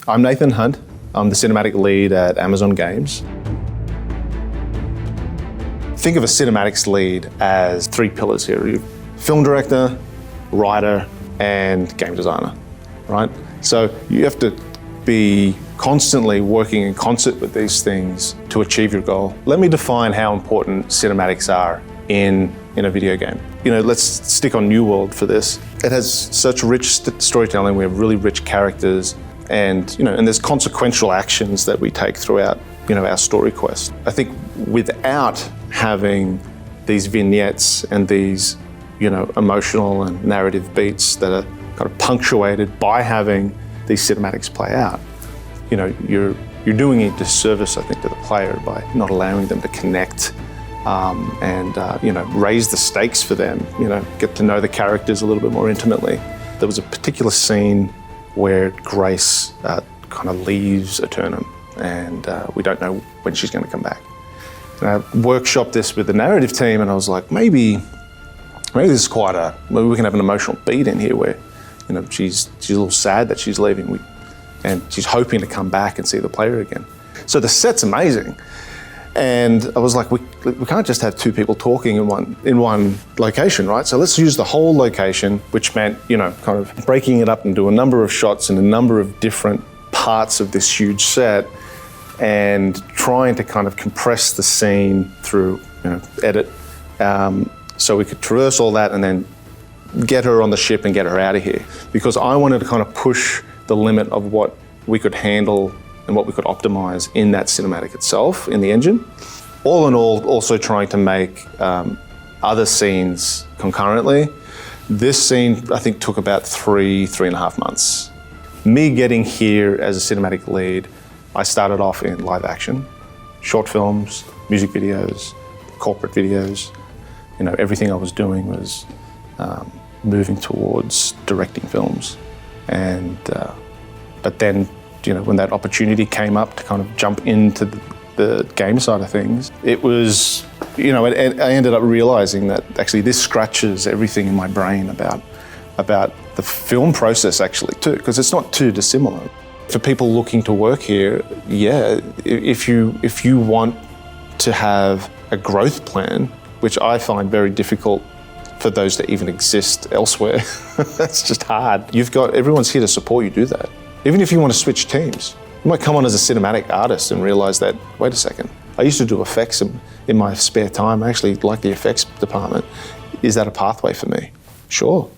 I'm Nathan Hunt. I'm the cinematic lead at Amazon Games. Think of a cinematics lead as three pillars here. You're film director, writer, and game designer, right? So you have to be constantly working in concert with these things to achieve your goal. Let me define how important cinematics are in a video game. Let's stick on New World for this. It has such rich storytelling. We have really rich characters, and there's consequential actions that we take throughout our story quest. I think without having these vignettes and these emotional and narrative beats that are kind of punctuated by having these cinematics play out, you're doing a disservice, I think, to the player by not allowing them to connect and raise the stakes for them, get to know the characters a little bit more intimately. There was a particular scene where Grace kind of leaves Eternum, and we don't know when she's going to come back. And I workshopped this with the narrative team, and I was like, maybe this is maybe we can have an emotional beat in here where, she's a little sad that she's leaving, and she's hoping to come back and see the player again. So the set's amazing. And I was like, we can't just have two people talking in one location, right? So let's use the whole location, which meant, kind of breaking it up into a number of shots in a number of different parts of this huge set, and trying to kind of compress the scene through, edit, so we could traverse all that and then get her on the ship and get her out of here. Because I wanted to kind of push the limit of what we could handle and what we could optimize in that cinematic itself, in the engine. All in all, also trying to make other scenes concurrently. This scene, I think, took about 3.5 months. Me getting here as a cinematic lead, I started off in live action, short films, music videos, corporate videos. Everything I was doing was moving towards directing films. And but then, when that opportunity came up to kind of jump into the game side of things, it was, I ended up realizing that actually this scratches everything in my brain about the film process actually too, because it's not too dissimilar. For people looking to work here, yeah, if you want to have a growth plan, which I find very difficult for those that even exist elsewhere, that's just hard. Everyone's here to support you do that. Even if you want to switch teams, you might come on as a cinematic artist and realize that, wait a second, I used to do effects in my spare time. I actually like the effects department. Is that a pathway for me? Sure.